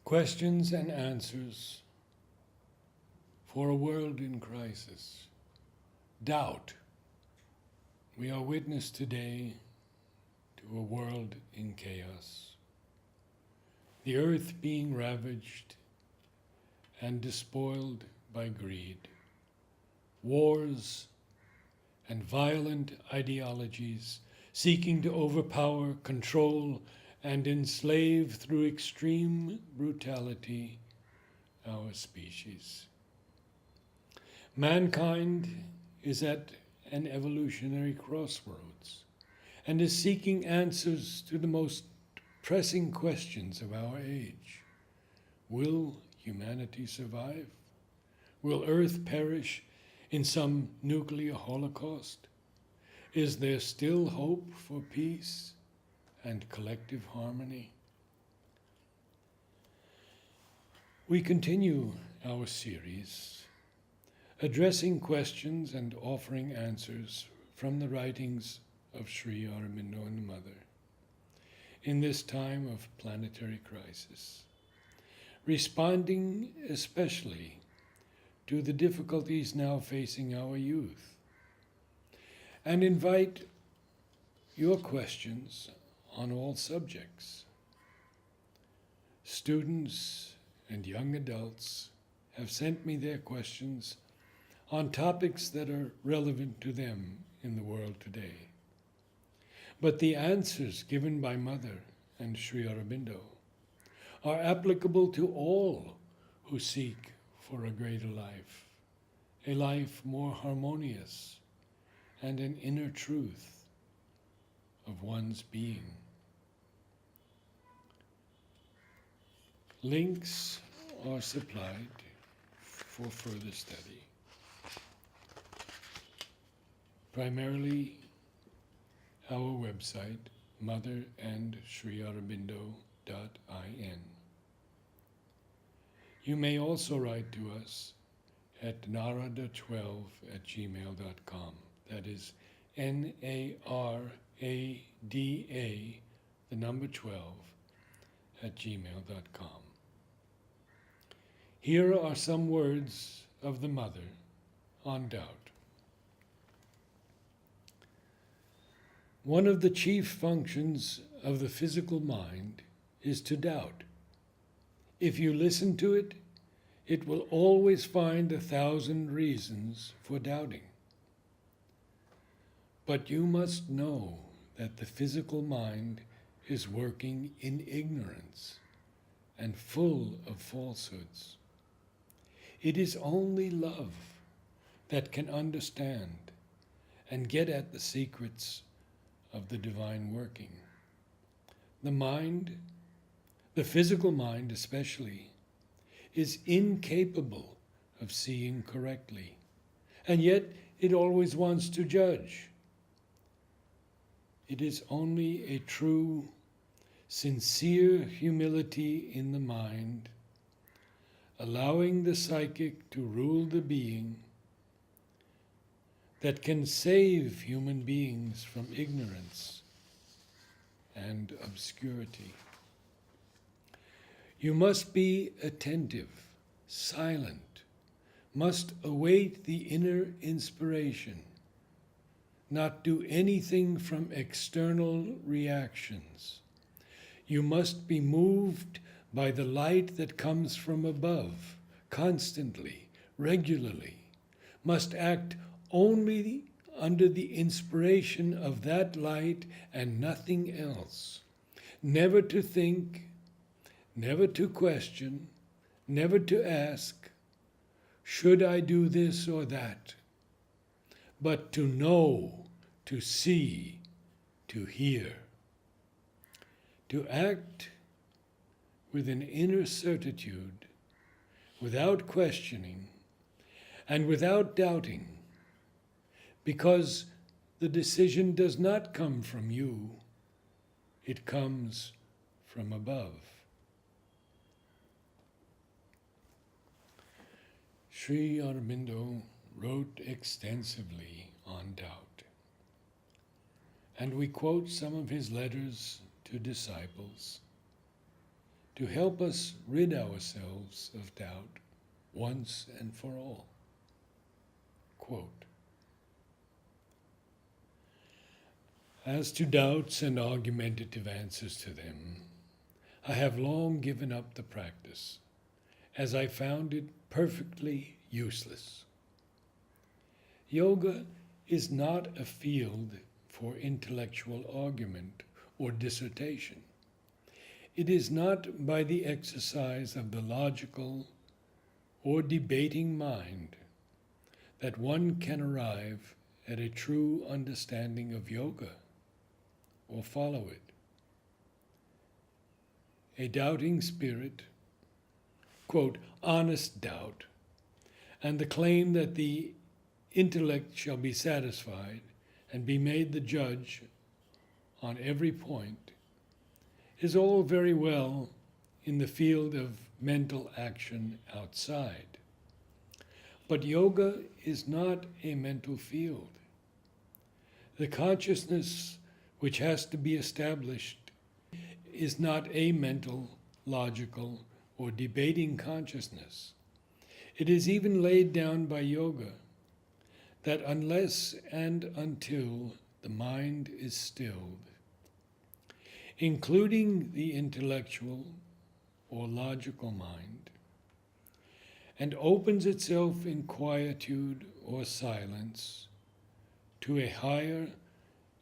Questions and answers for a world in crisis. Doubt. We are witness today to a world in chaos. The earth being ravaged and despoiled by greed. Wars and violent ideologies seeking to overpower, control, and enslave through extreme brutality our species. Mankind is at an evolutionary crossroads and is seeking answers to the most pressing questions of our age. Will humanity survive? Will Earth perish in some nuclear holocaust? Is there still hope for peace and collective harmony? We continue our series addressing questions and offering answers from the writings of Sri Aurobindo and the Mother in this time of planetary crisis, responding especially to the difficulties now facing our youth, and invite your questions on all subjects. Students and young adults have sent me their questions on topics that are relevant to them in the world today. But the answers given by Mother and Sri Aurobindo are applicable to all who seek for a greater life, a life more harmonious, and an inner truth of one's being. Links are supplied for further study. Primarily our website, motherandsriaurobindo.in. You may also write to us at narada12@gmail.com. That is NARADA, the number 12, @gmail.com. Here are some words of the Mother on doubt. One of the chief functions of the physical mind is to doubt. If you listen to it, it will always find 1,000 reasons for doubting. But you must know that the physical mind is working in ignorance and full of falsehoods. It is only love that can understand and get at the secrets of the divine working. The mind, the physical mind especially, is incapable of seeing correctly, and yet it always wants to judge. It is only a true, sincere humility in the mind, allowing the psychic to rule the being, that can save human beings from ignorance and obscurity. You must be attentive, silent, must await the inner inspiration, not do anything from external reactions. You must be moved by the light that comes from above, constantly, regularly, must act only under the inspiration of that light and nothing else. Never to think, never to question, never to ask, should I do this or that? But to know, to see, to hear. To act with an inner certitude, without questioning and without doubting, because the decision does not come from you, it comes from above. Sri Aurobindo wrote extensively on doubt, and we quote some of his letters to disciples to help us rid ourselves of doubt once and for all. Quote, "As to doubts and argumentative answers to them, I have long given up the practice, as I found it perfectly useless. Yoga is not a field for intellectual argument or dissertation. It is not by the exercise of the logical or debating mind that one can arrive at a true understanding of yoga or follow it. A doubting spirit, quote, honest doubt, and the claim that the intellect shall be satisfied and be made the judge on every point, is all very well in the field of mental action outside. But yoga is not a mental field. The consciousness which has to be established is not a mental, logical, or debating consciousness. It is even laid down by yoga that unless and until the mind is stilled, including the intellectual or logical mind, and opens itself in quietude or silence to a higher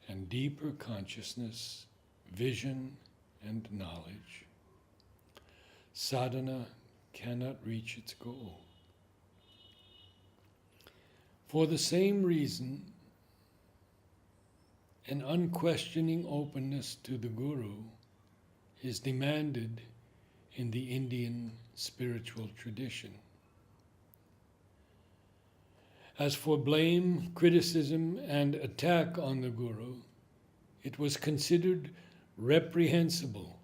and deeper consciousness, vision, and knowledge, sadhana cannot reach its goal. For the same reason, an unquestioning openness to the Guru is demanded in the Indian spiritual tradition. As for blame, criticism, and attack on the Guru, it was considered reprehensible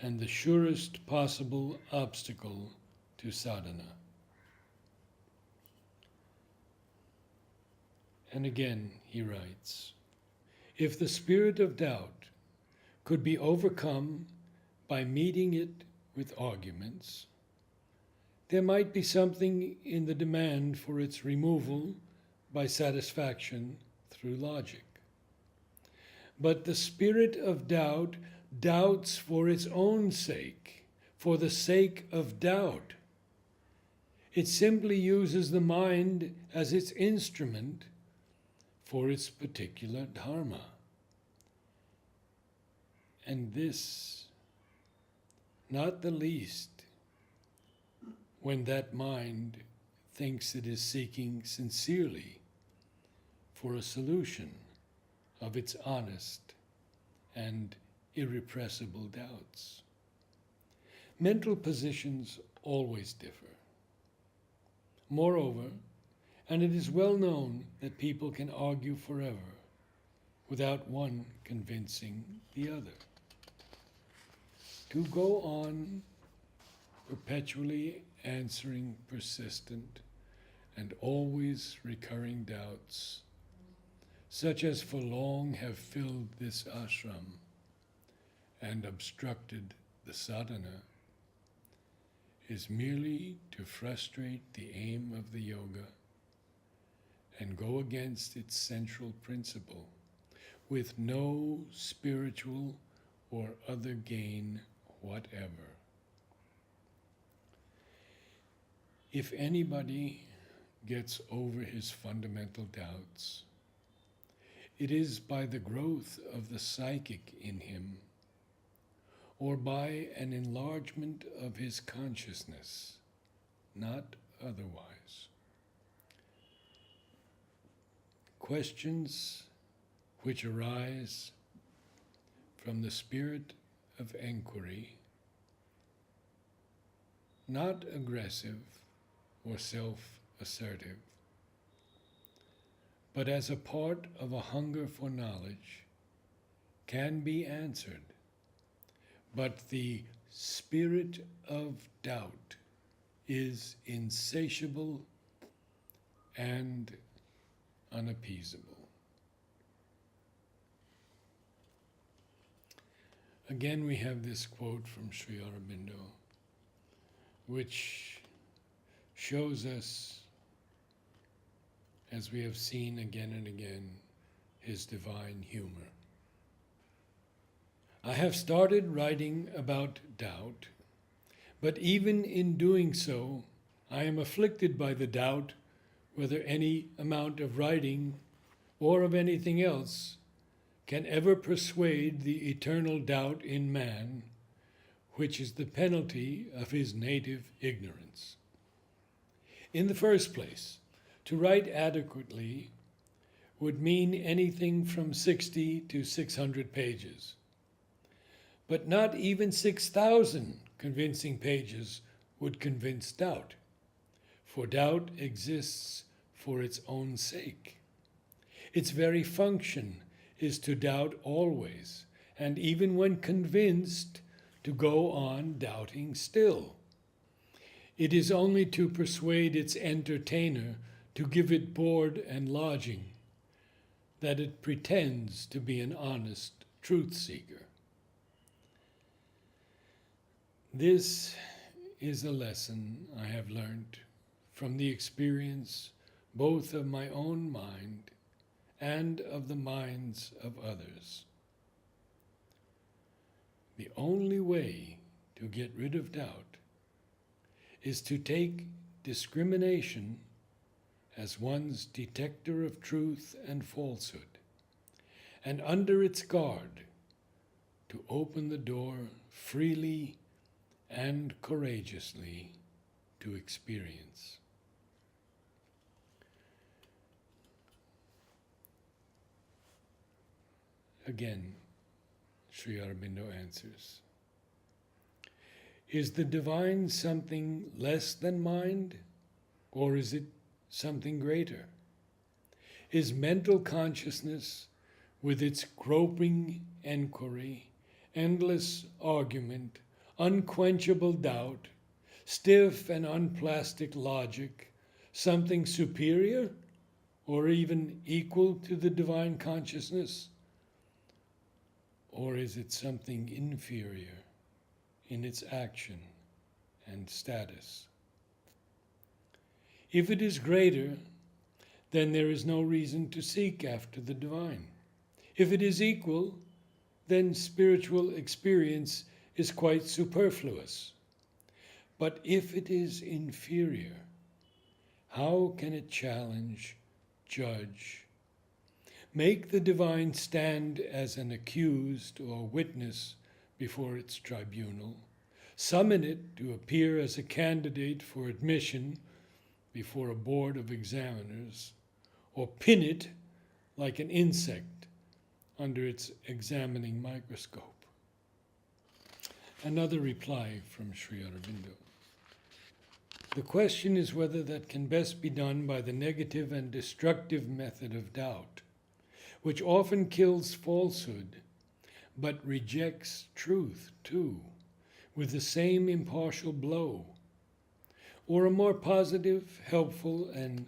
and the surest possible obstacle to sadhana. And again, he writes, if the spirit of doubt could be overcome by meeting it with arguments, there might be something in the demand for its removal by satisfaction through logic. But the spirit of doubt doubts for its own sake, for the sake of doubt. It simply uses the mind as its instrument for its particular dharma. And this, not the least, when that mind thinks it is seeking sincerely for a solution of its honest and irrepressible doubts. Mental positions always differ. Moreover, and it is well known that people can argue forever without one convincing the other. To go on perpetually answering persistent and always recurring doubts, such as for long have filled this ashram and obstructed the sadhana, is merely to frustrate the aim of the yoga and go against its central principle with no spiritual or other gain whatever. If anybody gets over his fundamental doubts, it is by the growth of the psychic in him, or by an enlargement of his consciousness, not otherwise. Questions which arise from the spirit of enquiry, not aggressive or self-assertive, but as a part of a hunger for knowledge, can be answered. But the spirit of doubt is insatiable and unappeasable. Again, we have this quote from Sri Aurobindo, which shows us, as we have seen again and again, his divine humor. I have started writing about doubt, but even in doing so, I am afflicted by the doubt whether any amount of writing or of anything else can ever persuade the eternal doubt in man, which is the penalty of his native ignorance. In the first place, to write adequately would mean anything from 60 to 600 pages. But not even 6,000 convincing pages would convince doubt, for doubt exists for its own sake. Its very function is to doubt always, and even when convinced, to go on doubting still. It is only to persuade its entertainer to give it board and lodging that it pretends to be an honest truth seeker. This is a lesson I have learned from the experience both of my own mind and of the minds of others. The only way to get rid of doubt is to take discrimination as one's detector of truth and falsehood, and under its guard to open the door freely and courageously to experience. Again, Sri Aurobindo answers, is the divine something less than mind, or is it something greater? Is mental consciousness, with its groping enquiry, endless argument, unquenchable doubt, stiff and unplastic logic, something superior or even equal to the divine consciousness? Or is it something inferior in its action and status? If it is greater, then there is no reason to seek after the divine. If it is equal, then spiritual experience is quite superfluous. But if it is inferior, how can it challenge, judge, make the divine stand as an accused or witness before its tribunal, summon it to appear as a candidate for admission before a board of examiners, or pin it like an insect under its examining microscope? Another reply from Sri Aurobindo. The question is whether that can best be done by the negative and destructive method of doubt, which often kills falsehood, but rejects truth too, with the same impartial blow, or a more positive, helpful, and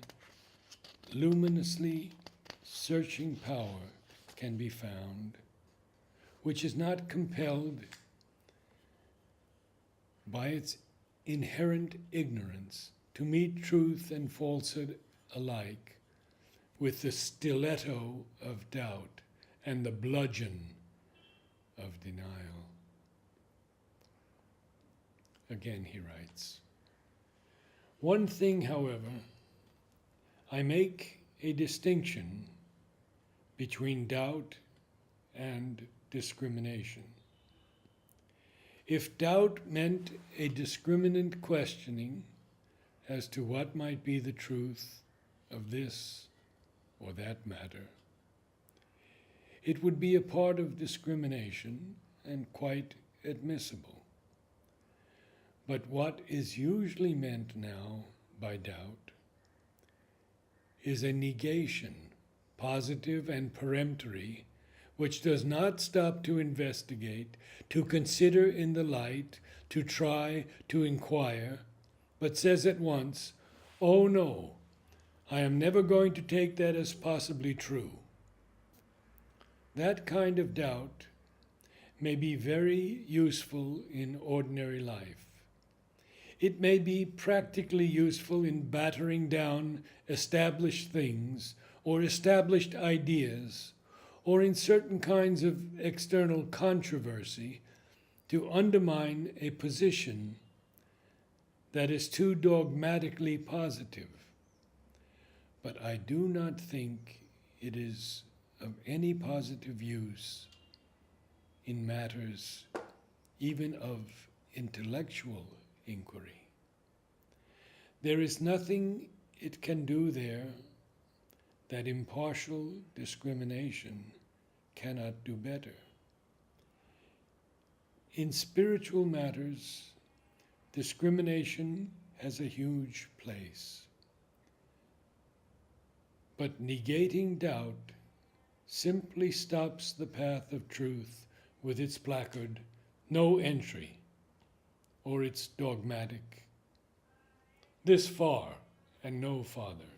luminously searching power can be found, which is not compelled by its inherent ignorance to meet truth and falsehood alike with the stiletto of doubt and the bludgeon of denial. Again, he writes, one thing, however, I make a distinction between doubt and discrimination. If doubt meant a discriminant questioning as to what might be the truth of this or that matter, it would be a part of discrimination and quite admissible. But what is usually meant now by doubt is a negation, positive and peremptory, which does not stop to investigate, to consider in the light, to try, to inquire, but says at once, oh no, I am never going to take that as possibly true. That kind of doubt may be very useful in ordinary life. It may be practically useful in battering down established things or established ideas, or in certain kinds of external controversy to undermine a position that is too dogmatically positive. But I do not think it is of any positive use in matters even of intellectual inquiry. There is nothing it can do there that impartial discrimination cannot do better. In spiritual matters, discrimination has a huge place. But negating doubt simply stops the path of truth with its placard, "No entry," or its dogmatic, "This far and no farther."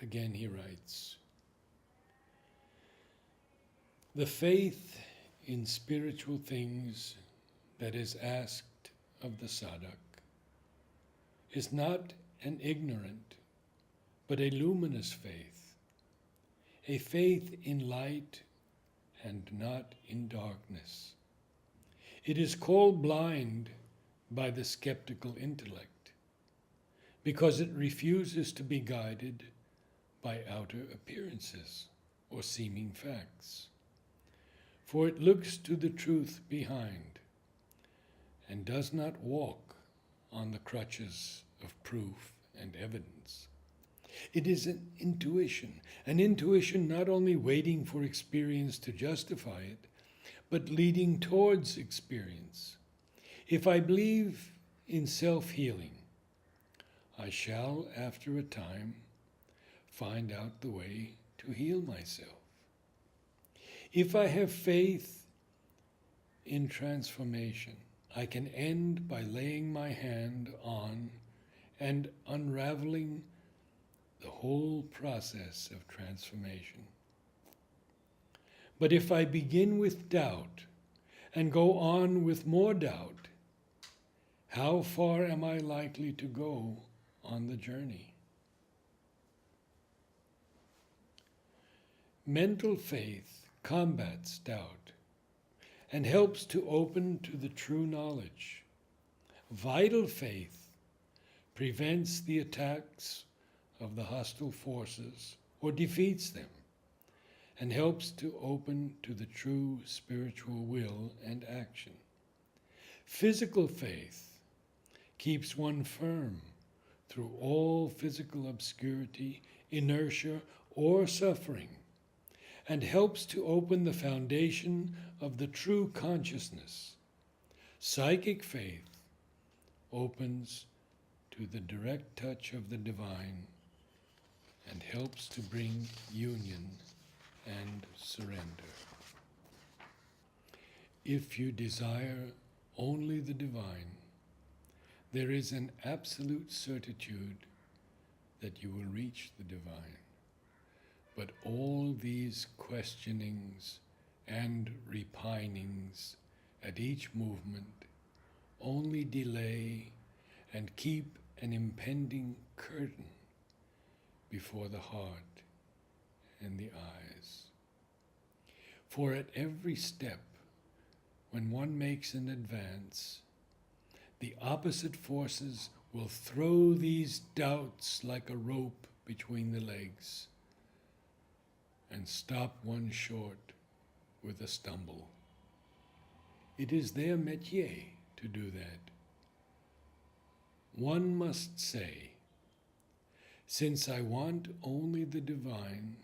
Again he writes, "The faith in spiritual things that is asked of the sadhak is not an ignorant, but a luminous faith, a faith in light and not in darkness. It is called blind by the skeptical intellect, because it refuses to be guided by outer appearances or seeming facts. For it looks to the truth behind and does not walk on the crutches of proof and evidence. It is an intuition not only waiting for experience to justify it, but leading towards experience. If I believe in self-healing, I shall, after a time, find out the way to heal myself. If I have faith in transformation, I can end by laying my hand on and unraveling the whole process of transformation. But if I begin with doubt and go on with more doubt, how far am I likely to go on the journey? Mental faith combats doubt and helps to open to the true knowledge. Vital faith prevents the attacks of the hostile forces or defeats them, and helps to open to the true spiritual will and action. Physical faith keeps one firm through all physical obscurity, inertia, or suffering, and helps to open the foundation of the true consciousness. Psychic faith opens to the direct touch of the divine and helps to bring union and surrender. If you desire only the divine, there is an absolute certitude that you will reach the divine. But all these questionings and repinings at each movement only delay and keep an impending curtain before the heart and the eyes. For at every step, when one makes an advance, the opposite forces will throw these doubts like a rope between the legs and stop one short with a stumble. It is their métier to do that. One must say, since I want only the divine,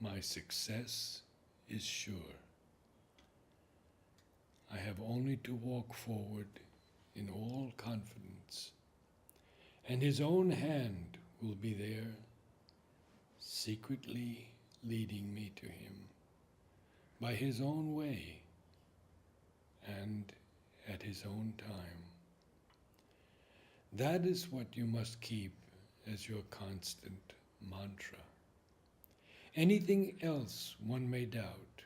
my success is sure. I have only to walk forward in all confidence, and his own hand will be there, secretly leading me to him by his own way and at his own time. That is what you must keep as your constant mantra. anything else one may doubt,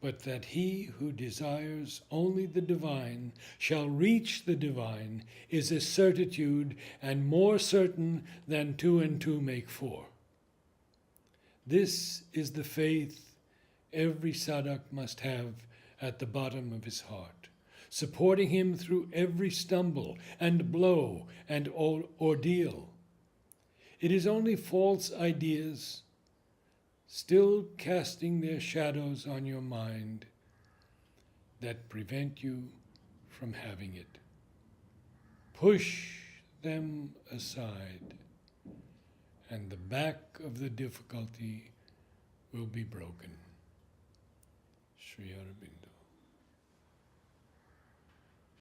but that he who desires only the divine shall reach the divine is a certitude, and more certain than 2 and 2 make 4. This is the faith every sadhak must have at the bottom of his heart, supporting him through every stumble and blow and ordeal. It is only false ideas, still casting their shadows on your mind, that prevent you from having it. Push them aside, and the back of the difficulty will be broken. Sri Aurobindo.